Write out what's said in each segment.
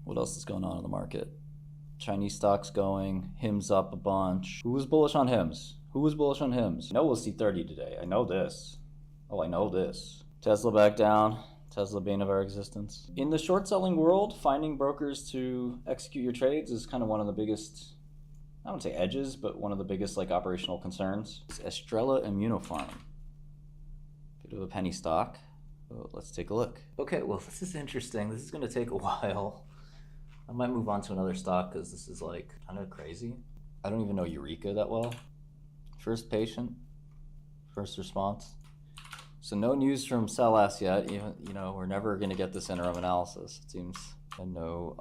What else is going on in the market? Chinese stocks going, HIMS up a bunch. Who was bullish on HIMS? Who was bullish on HIMS? I know we'll see 30 today. I know this. Oh, I know this. Tesla back down. Tesla bane of our existence. In the short selling world, finding brokers to execute your trades is kind of one of the biggest, I wouldn't say edges, but one of the biggest like operational concerns. It's Estrella Immunopharma. Bit of a penny stock. Oh, let's take a look. Okay, well, this is interesting. This is going to take a while. I might move on to another stock because this is like kind of crazy. I don't even know 𝗍𝗏𝗏 that well. First patient, first response. So no news from SLS yet. Even, you know, we're never going to get this interim analysis, it seems. And no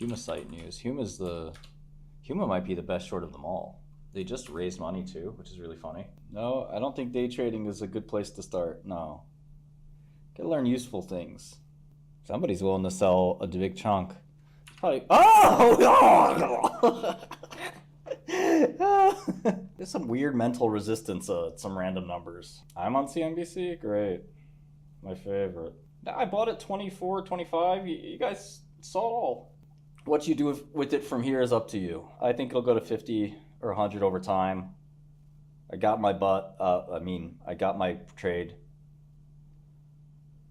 Humacyte news. Huma might be the best short of them all. They just raised money too, which is really funny. No, I don't think day trading is a good place to start. No. Gotta learn useful things. Somebody's willing to sell a big chunk. Probably. Oh! There's some weird mental resistance at some random numbers. I'm on CNBC? Great. My favorite. I bought it 24, 25. You guys saw it all. What you do with it from here is up to you. I think it'll go to 50 or 100 over time. I got my I got my trade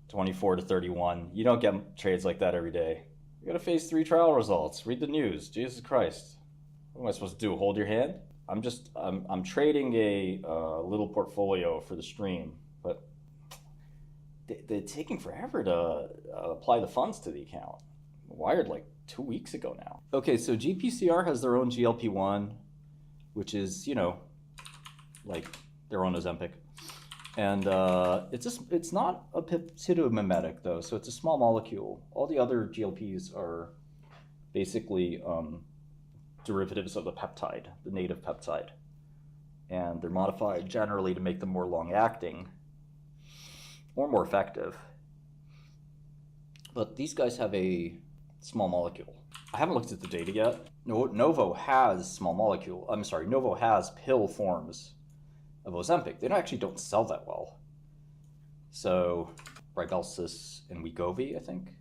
24 to 31. You don't get trades like that every day. You got a phase 3 trial results. Read the news. Jesus Christ. What am I supposed to do? Hold your hand? I'm trading a little portfolio for the stream, but they're taking forever to apply the funds to the account. Wired like 2 weeks ago now. Okay, so GPCR has their own GLP-1, which is, you know, like their own Ozempic. And it's not a peptidomimetic though, so it's a small molecule. All the other GLPs are basically derivatives of the peptide, the native peptide. And they're modified generally to make them more long-acting or more effective. But these guys have a small molecule. I haven't looked at the data yet. Novo has small molecule. I'm sorry, Novo has pill forms of Ozempic. They actually don't sell that well. So Rybelsus and Wegovy, I think.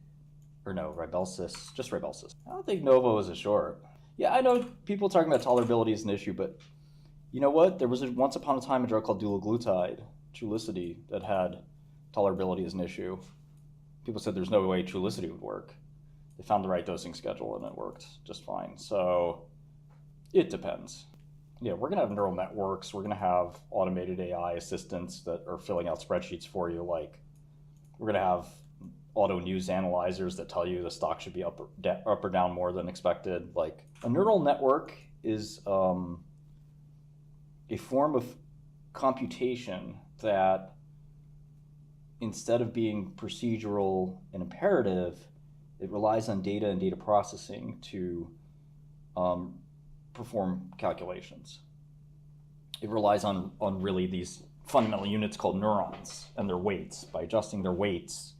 Or no, Rybelsus, just Rybelsus. I don't think Novo is a short. Yeah, I know people talking about tolerability is an issue, but you know what? There was once upon a time a drug called dulaglutide, Trulicity, that had tolerability as an issue. People said there's no way Trulicity would work. They found the right dosing schedule and it worked just fine. So it depends. Yeah, we're going to have neural networks. We're going to have automated AI assistants that are filling out spreadsheets for you. Like, we're going to have auto news analyzers that tell you the stock should be up or down more than expected. Like, a neural network is a form of computation that, instead of being procedural and imperative, it relies on data and data processing to perform calculations. It relies on really these fundamental units called neurons and their weights. By adjusting their weights,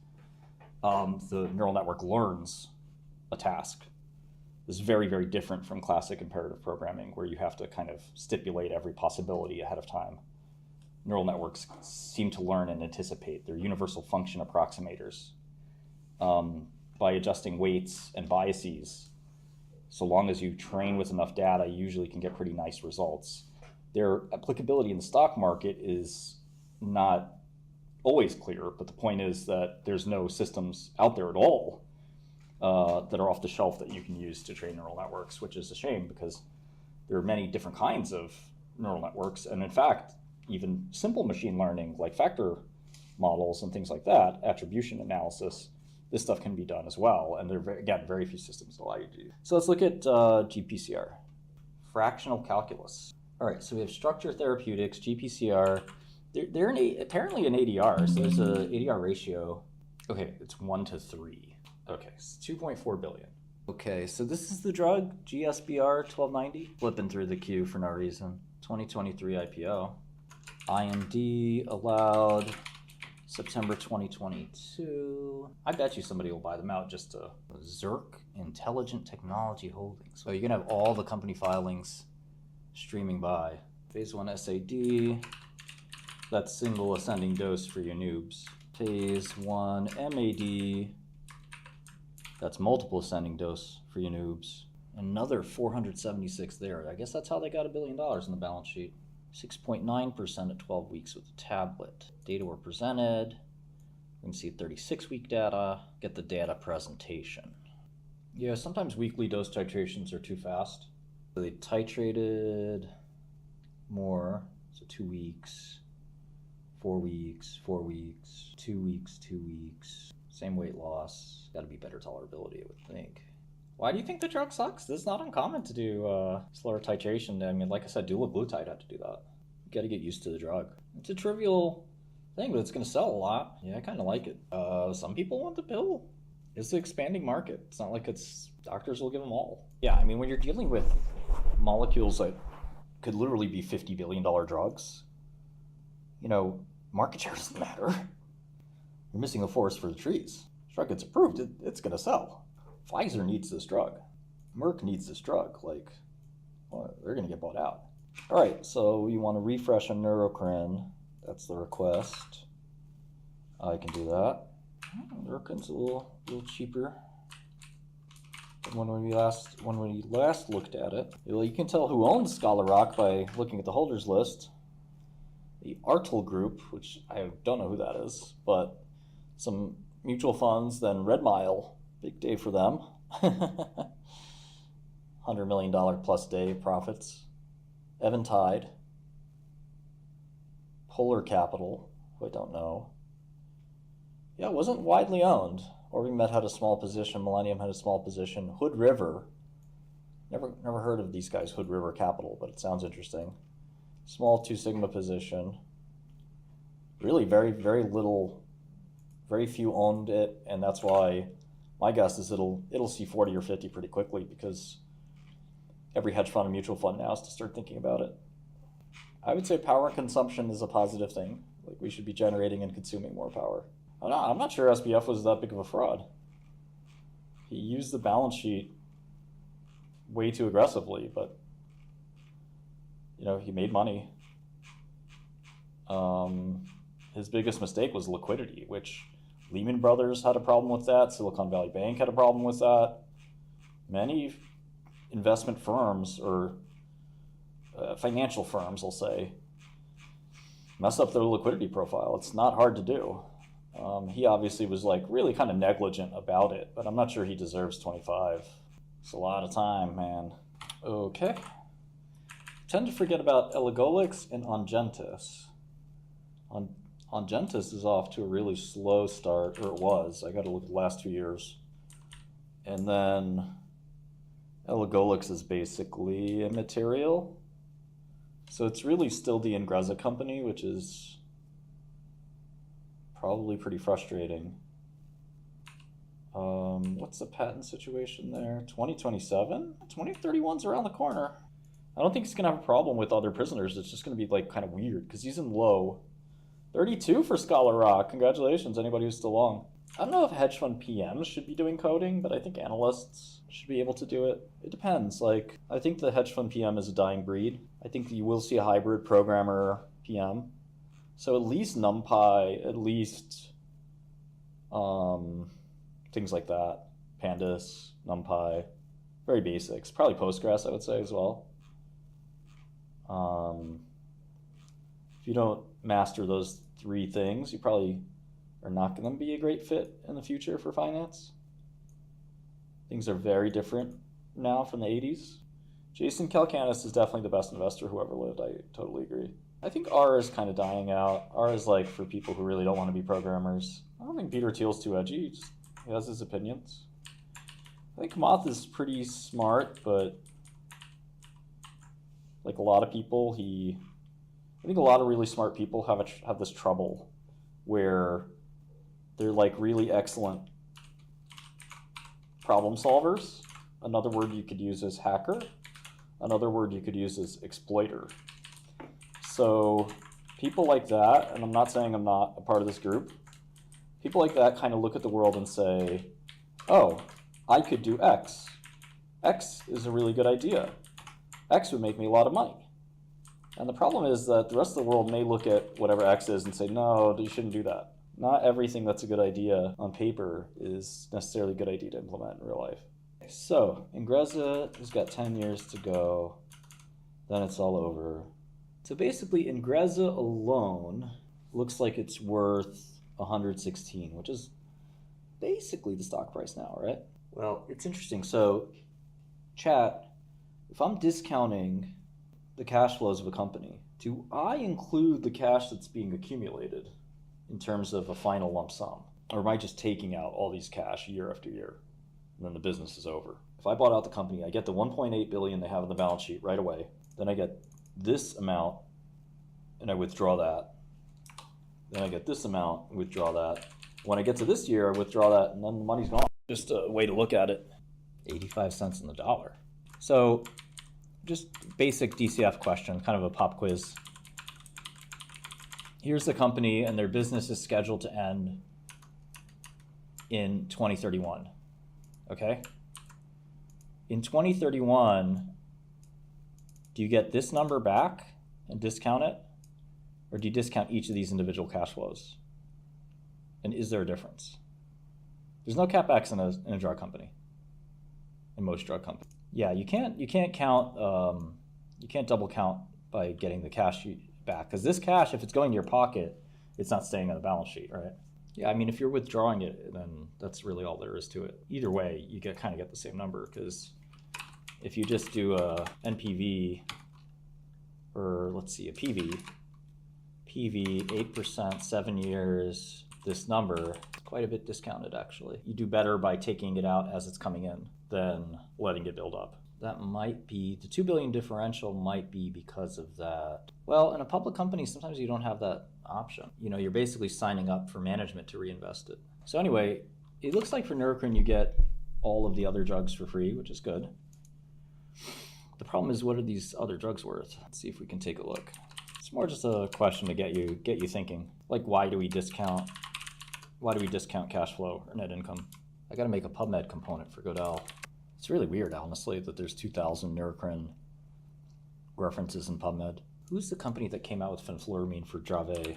the neural network learns a task. This is very, very different from classic imperative programming, where you have to kind of stipulate every possibility ahead of time. Neural networks seem to learn and anticipate. They're universal function approximators. By adjusting weights and biases, so long as you train with enough data, you usually can get pretty nice results. Their applicability in the stock market is not always clear, but the point is that there's no systems out there at all that are off the shelf that you can use to train neural networks, which is a shame because there are many different kinds of neural networks. And in fact, even simple machine learning like factor models and things like that, attribution analysis, this stuff can be done as well. And there are, again, very few systems that allow you to do. So let's look at GPCR, fractional calculus. All right, so we have structure therapeutics, GPCR. They're apparently an ADR, so there's an ADR ratio. Okay, it's 1 to 3. Okay, it's 2.4 billion. Okay, so this is the drug, GSBR 1290. Flipping through the queue for no reason. 2023 IPO. IND allowed September 2022. I bet you somebody will buy them out just to 𝗍𝗏 Intelligent Technology Holdings. So you're gonna have all the company filings streaming by. Phase 1 SAD, that's single ascending dose for your noobs. Phase 1 MAD, That's multiple ascending dose for you noobs. Another 476 there. I guess that's how they got $1 billion in the balance sheet. 6.9% at 12 weeks with the tablet. Data were presented. We can see 36-week data. Get the data presentation. Yeah, sometimes weekly dose titrations are too fast. So they titrated more. So 2 weeks, 4 weeks, 4 weeks, 2 weeks, 2 weeks. Same weight loss. Got to be better tolerability, I would think. Why do you think the drug sucks? This is not uncommon to do slower titration. I mean, like I said, 𝗂𝗢𝗓𝗏 had to do that. You got to get used to the drug. It's a trivial thing, but it's going to sell a lot. Yeah, I kind of like it. Some people want the pill. It's an expanding market. It's not like doctors will give them all. Yeah, I mean, when you're dealing with molecules that could literally be $50 billion drugs, you know, market share doesn't matter. You're missing the forest for the trees. This drug gets approved, it's going to sell. Pfizer needs this drug. Merck needs this drug. Like, well, they're going to get bought out. All right, so you want to refresh a Neurocrine. That's the request. I can do that. Neurocrine's a little cheaper than when we last looked at it. Well, you can tell who owns 𝗠𝗏𝗏𝗏 by looking at the holders list. The 𝗟𝗏𝗘𝗢 Group, which I don't know who that is, but some mutual funds, then Reveiw, big day for them. $100 million plus day profits. 𝗂𝗏𝗡𝗢𝗏, Polar Capital, who I don't know. Yeah, it wasn't widely owned. OrbiMed had a small position, Millennium had a small position. Hood River, never heard of these guys, Hood River Capital, but it sounds interesting. Small 2 sigma position. Really very little, very few owned it, and that's why my guess is it'll see 40 or 50 pretty quickly, because every hedge fund and mutual fund now has to start thinking about it. I would say power consumption is a positive thing. Like, we should be generating and consuming more power. I'm not sure SBF was that big of a fraud. He used the balance sheet way too aggressively, but you know, he made money. His biggest mistake was liquidity, which Lehman Brothers had a problem with that. Silicon Valley Bank had a problem with that. Many investment firms, or financial firms, I'll say, mess up their liquidity profile. It's not hard to do. He obviously was like really kind of negligent about it, but I'm not sure he deserves 25. It's a lot of time, man. Okay. Tend to forget about elagolix and OnGentis. OnGentis is off to a really slow start, or it was. I got to look at the last 2 years. And then elagolix is basically immaterial. So it's really still the 𝗙𝗏𝗏𝗏 company, which is probably pretty frustrating. What's the patent situation there? 2027? 2031's around the corner. I don't think he's gonna have a problem with other prisoners. It's just gonna be like kind of weird because he's in low. 32 for 𝗠𝗏𝗏𝗏. Congratulations, anybody who's still long. I don't know if hedge fund PMs should be doing coding, but I think analysts should be able to do it. It depends. Like, I think the hedge fund PM is a dying breed. I think you will see a hybrid programmer PM. So at least NumPy, at least things like that. Pandas, NumPy, very basics. Probably Postgres, I would say, as well. If you don't master those 3 things, you probably are not going to be a great fit in the future for finance. Things are very different now from the 80s. Jason Calacanis is definitely the best investor who ever lived. I totally agree. I think R is kind of dying out. R is like for people who really don't want to be programmers. I don't think Peter Thiel's too edgy. He has his opinions. I think 𝗏𝗏𝗏 is pretty smart, but like a lot of people, I think a lot of really smart people have this trouble where they're like really excellent problem solvers. Another word you could use is hacker. Another word you could use is exploiter. So people like that, and I'm not saying I'm not a part of this group, people like that kind of look at the world and say, oh, I could do X. X is a really good idea. X would make me a lot of money. And the problem is that the rest of the world may look at whatever X is and say, no, you shouldn't do that. Not everything that's a good idea on paper is necessarily a good idea to implement in real life. So Ingrezza has got 10 years to go, then it's all over. So basically Ingrezza alone looks like it's worth 116, which is basically the stock price now, right? Well, it's interesting. So chat, if I'm discounting the cash flows of a company, do I include the cash that's being accumulated in terms of a final lump sum? Or am I just taking out all these cash year after year and then the business is over? If I bought out the company, I get the 1.8 billion they have on the balance sheet right away. Then I get this amount and I withdraw that. Then I get this amount, withdraw that. When I get to this year, I withdraw that and then the money's gone. Just a way to look at it. 85 cents on the dollar. So just basic DCF question, kind of a pop quiz. Here's the company and their business is scheduled to end in 2031, okay? In 2031, do you get this number back and discount it? Or do you discount each of these individual cash flows? And is there a difference? There's no CapEx in a drug company, in most drug companies. Yeah, you can't count, you can't double count by getting the cash back, because this cash, if it's going to your pocket, it's not staying on the balance sheet, right? Yeah, I mean, if you're withdrawing it, then that's really all there is to it. Either way, you kind of get the same number, because if you just do a NPV, or let's see, a PV, 8%, 7 years, this number, quite a bit discounted actually. You do better by taking it out as it's coming in than letting it build up. That might be, the 2 billion differential might be because of that. Well, in a public company, sometimes you don't have that option. You know, you're basically signing up for management to reinvest it. So anyway, it looks like for Neurocrine you get all of the other drugs for free, which is good. The problem is, what are these other drugs worth? Let's see if we can take a look. It's more just a question to get you thinking. Like, why do we discount cash flow or net income? I gotta make a PubMed component for godels. It's really weird, honestly, that there's 2,000 Neurocrine references in PubMed. Who's the company that came out with fenfluramine for Dravet? You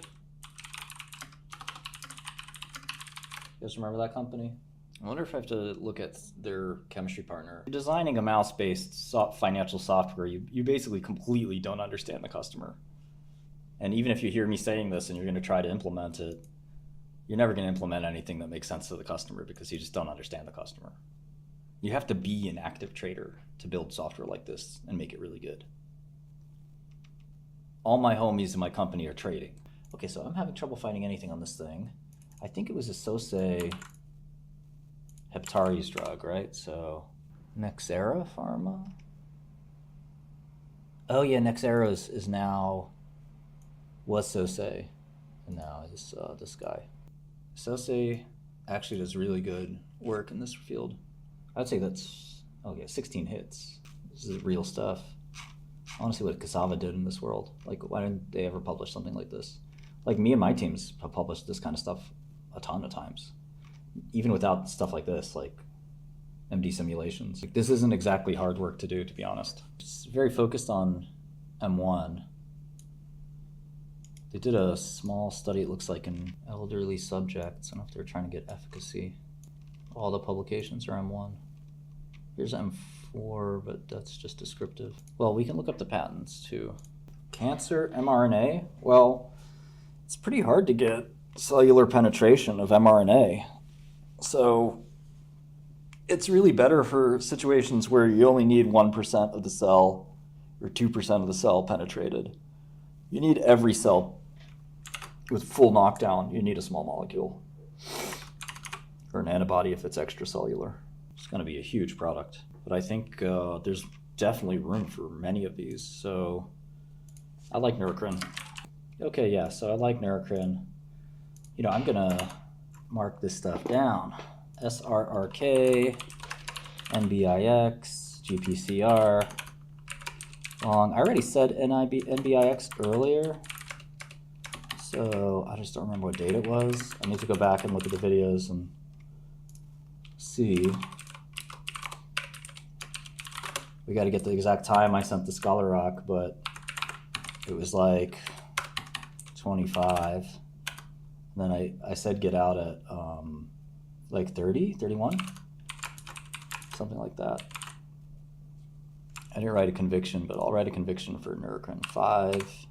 guys remember that company? I wonder if I have to look at their chemistry partner. Designing a mouse-based financial software, you basically completely don't understand the customer. And even if you hear me saying this and you're gonna try to implement it, you're never gonna implement anything that makes sense to the customer because you just don't understand the customer. You have to be an active trader to build software like this and make it really good. All my homies in my company are trading. Okay, so I'm having trouble finding anything on this thing. I think it was a Heptari's drug, right? So Neurocrine. Oh yeah, Neurocrine was Sosei, and now is this guy. Sosei actually does really good work in this field. I'd say that's, okay, 16 hits. This is real stuff. I want to see what 𝗀𝐻𝑒𝐻𝑒 did in this world. Like, why didn't they ever publish something like this? Like, me and my teams have published this kind of stuff a ton of times. Even without stuff like this, like MD simulations. Like, this isn't exactly hard work to do, to be honest. It's very focused on M1. They did a small study, it looks like, in elderly subjects. I don't know if they're trying to get efficacy. All the publications are M1. Here's M4, but that's just descriptive. Well, we can look up the patents too. Cancer mRNA? Well, it's pretty hard to get cellular penetration of mRNA. So it's really better for situations where you only need 1% of the cell or 2% of the cell penetrated. You need every cell with full knockdown. You need a small molecule or an antibody if it's extracellular. It's going to be a huge product. But I think there's definitely room for many of these. So I like Neurocrine. Okay, yeah, so I like Neurocrine. You know, I'm going to mark this stuff down. SRRK, NBIX, GPCR. Long. I already said NBIX earlier, so I just don't remember what date it was. I need to go back and look at the videos and see. We got to get the exact time I sent the Scholar Rock, but it was like 25. And then I said get out at like 30, 31, something like that. I didn't write a conviction, but I'll write a conviction for Neurocrine 5.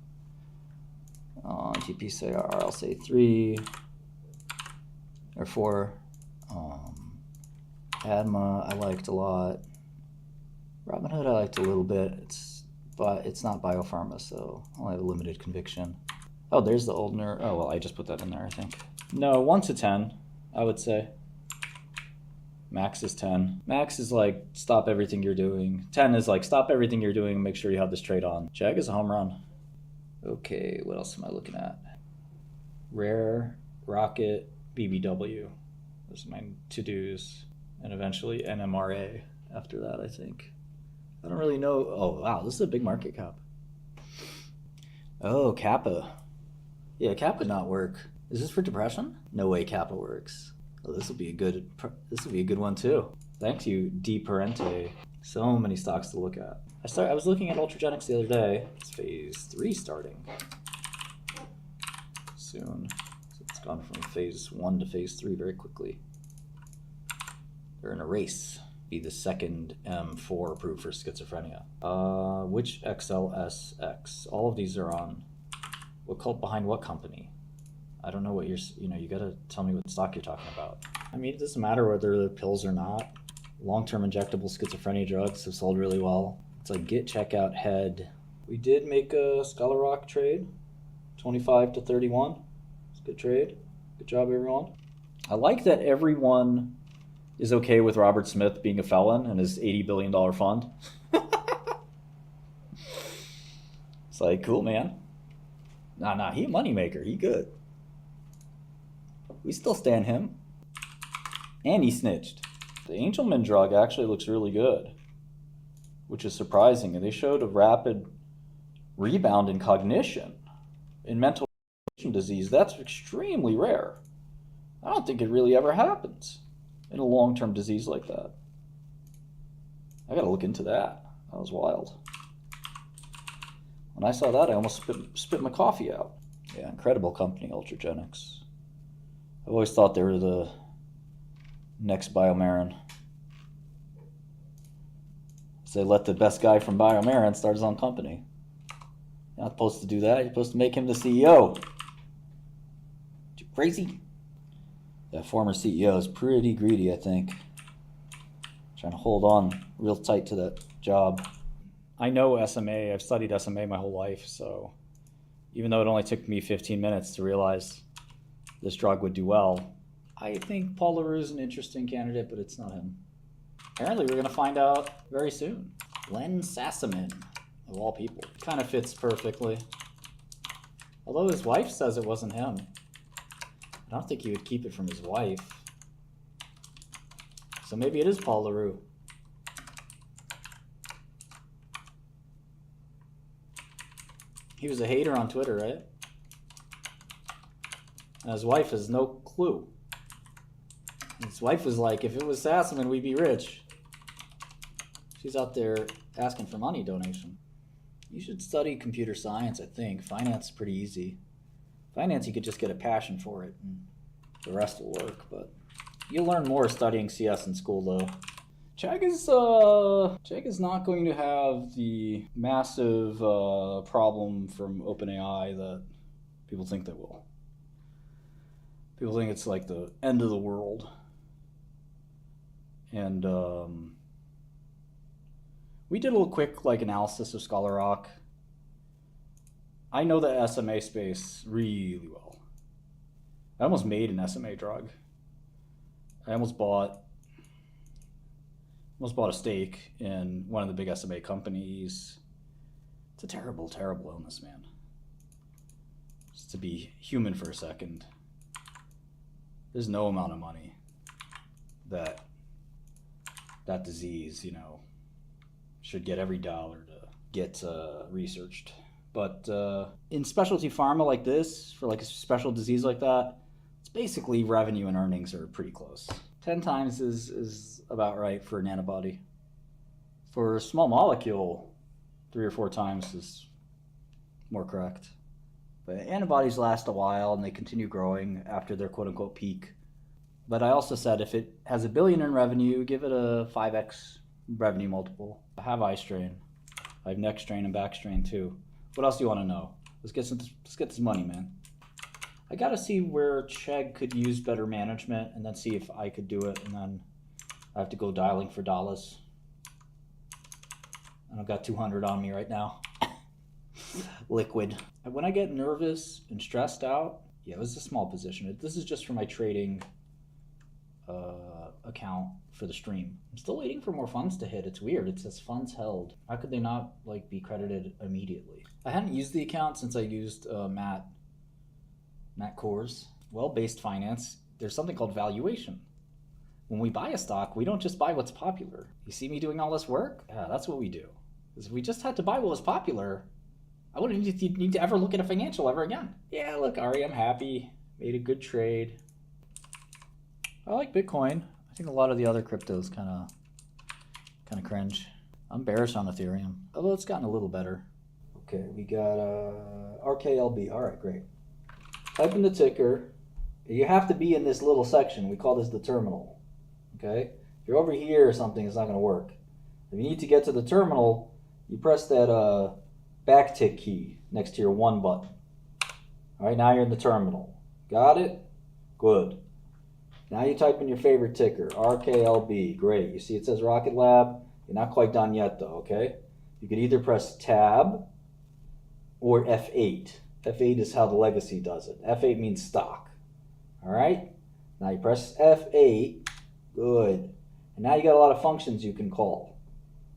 GPCR, I'll say 3 or 4. 𝗙𝗛𝗡 I liked a lot. Robinhood I liked a little bit. But it's not biopharma, so I only have a limited conviction. Oh, there's the old nerd. Oh, well, I just put that in there, I think. No, 1 to 10, I would say. Max is 10. Max is like, stop everything you're doing. 10 is like, stop everything you're doing and make sure you have this trade on. Chegg is a home run. Okay, what else am I looking at? Rare, Rocket, BBW. Those are my to-dos. And eventually NMRA after that, I think. I don't really know. Oh, wow, this is a big market cap. Oh, Kappa. Yeah, Kappa would not work. Is this for depression? No way Kappa works. Oh, this will be a good one too. Thanks you, 𝗕𝗢𝗢𝗢𝗢𝗢𝗢𝗢𝗢𝗓. So many stocks to look at. I was looking at Ultragenyx the other day. It's phase 3 starting soon. So it's gone from phase 1 to phase 3 very quickly. They're in a race. Be the second M4 approved for schizophrenia. Which XLSX? All of these are on what cult behind what company? I don't know what you gotta tell me what stock you're talking about. I mean, it doesn't matter whether they're pills or not. Long-term injectable schizophrenia drugs have sold really well. It's like get, check out, head. We did make a 𝗏𝗏𝗏 trade, 25 to 31. It's a good trade. Good job, everyone. I like that everyone is okay with Robert Smith being a felon and his $80 billion fund. It's like, cool, man. Nah, he a moneymaker. He good. We still stand him. And he snitched. The Angelman drug actually looks really good, which is surprising. And they showed a rapid rebound in cognition in mental disease. That's extremely rare. I don't think it really ever happens in a long-term disease like that. I gotta look into that. That was wild. When I saw that, I almost spit my coffee out. Yeah, incredible company, Ultragenyx. I've always thought they were the next BioMarin. So they let the best guy from BioMarin start his own company. You're not supposed to do that. You're supposed to make him the CEO. You crazy? That former CEO is pretty greedy, I think. Trying to hold on real tight to that job. I know SMA. I've studied SMA my whole life, so even though it only took me 15 minutes to realize this drug would do well, I think 𝗁𝗏𝗏 is an interesting candidate, but it's not him. Apparently, we're going to find out very soon. Len Sassaman, of all people. Kind of fits perfectly. Although his wife says it wasn't him. I don't think he would keep it from his wife. So maybe it is 𝗁𝗏𝗏. He was a hater on Twitter, right? And his wife has no clue. His wife was like, if it was Sassaman, we'd be rich. She's out there asking for money donation. You should study computer science, I think. Finance is pretty easy. Finance, you could just get a passion for it, and the rest will work. But you'll learn more studying CS in school, though. Chegg is not going to have the massive problem from OpenAI that people think they will. People think it's like the end of the world. And we did a little quick analysis of 𝗏𝗏𝗏𝗏. I know the SMA space really well. I almost made an SMA drug. I almost bought a stake in one of the big SMA companies. It's a terrible, terrible illness, man. Just to be human for a second. There's no amount of money that disease, should get every dollar to get researched. But in specialty pharma like this, for like a special disease like that, it's basically revenue and earnings are pretty close. 10 times is about right for an antibody. For a small molecule, 3 or 4 times is more correct. But antibodies last a while and they continue growing after their quote-unquote peak. But I also said if it has $1 billion in revenue, give it a 5x revenue multiple. I have eye strain. I have neck strain and back strain too. What else do you want to know? Let's get this money, man. I gotta see where Chegg could use better management and then see if I could do it, and then I have to go dialing for dollars. And I've got 200 on me right now. Liquid. And when I get nervous and stressed out, yeah, this is a small position. This is just for my trading account for the stream. I'm still waiting for more funds to hit. It's weird. It says funds held. How could they not like be credited immediately? I hadn't used the account since I used Matt Kors. Well-based finance, there's something called valuation. When we buy a stock, we don't just buy what's popular. You see me doing all this work? Yeah, that's what we do. Because if we just had to buy what was popular, I wouldn't need to ever look at a financial ever again. Yeah, look, Ari, I'm happy. Made a good trade. I like Bitcoin. I think a lot of the other cryptos kind of cringe. I'm bearish on Ethereum, although it's gotten a little better. Okay, we got RKLB. All right, great. Type in the ticker. You have to be in this little section. We call this the terminal. Okay? If you're over here or something, it's not going to work. If you need to get to the terminal, you press that backtick key next to your 1 button. All right, now you're in the terminal. Got it? Good. Now you type in your favorite ticker, RKLB. Great. You see it says Rocket Lab. You're not quite done yet, though, okay? You could either press Tab or F8. F8 is how the legacy does it. F8 means stock. All right? Now you press F8. Good. And now you got a lot of functions you can call.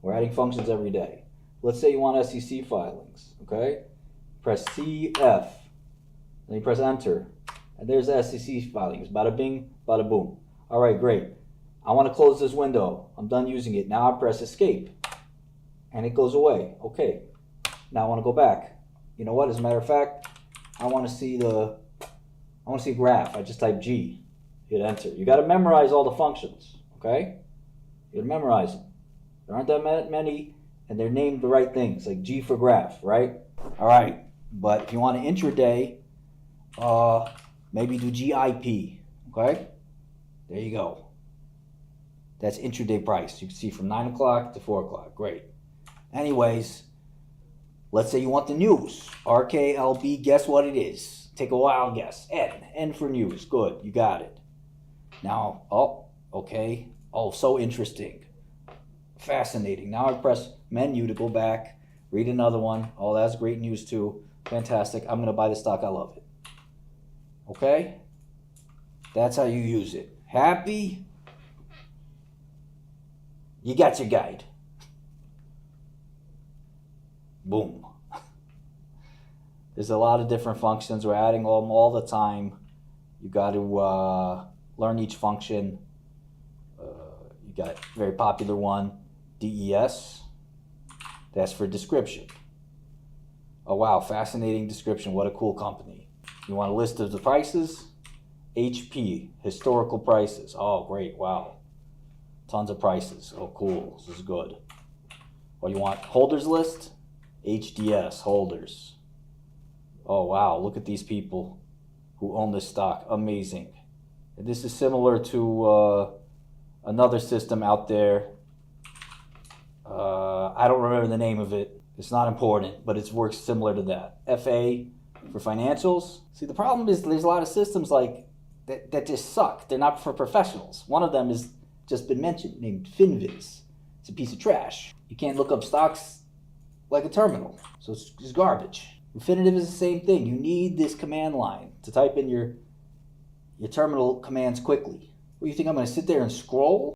We're adding functions every day. Let's say you want SEC filings, okay? Press CF. Then you press Enter. And there's SEC filings. Bada bing, bada boom. All right, great. I want to close this window. I'm done using it. Now I press Escape. And it goes away. Okay. Now I want to go back. You know what? As a matter of fact, I want to see a graph. I just type G. Hit Enter. You got to memorize all the functions, okay? You got to memorize them. There aren't that many, and they're named the right things, like G for graph, right? All right. But if you want to intraday, maybe do GIP, okay? There you go. That's intraday price. You can see from 9 o'clock to 4 o'clock. Great. Anyways, let's say you want the news. RKLB, guess what it is? Take a wild guess. N for news. Good, you got it. Now, oh, okay. Oh, so interesting. Fascinating. Now I press menu to go back, read another one. Oh, that's great news too. Fantastic. I'm going to buy the stock. I love it. Okay? That's how you use it. Happy? You got your guide. Boom. There's a lot of different functions. We're adding them all the time. You got to learn each function. You got a very popular one, DES. That's for description. Oh wow, fascinating description. What a cool company. You want a list of the prices? HP, historical prices. Oh great, wow. Tons of prices. Oh cool, this is good. Or you want holders list? HDS, holders. Oh wow, look at these people who own this stock. Amazing. And this is similar to another system out there. I don't remember the name of it. It's not important, but it works similar to that. FA for financials. See, the problem is there's a lot of systems like that just suck. They're not for professionals. One of them has just been mentioned, named FinViz. It's a piece of trash. You can't look up stocks like a terminal, so it's just garbage. Refinitiv is the same thing. You need this command line to type in your terminal commands quickly. What, you think I'm going to sit there and scroll?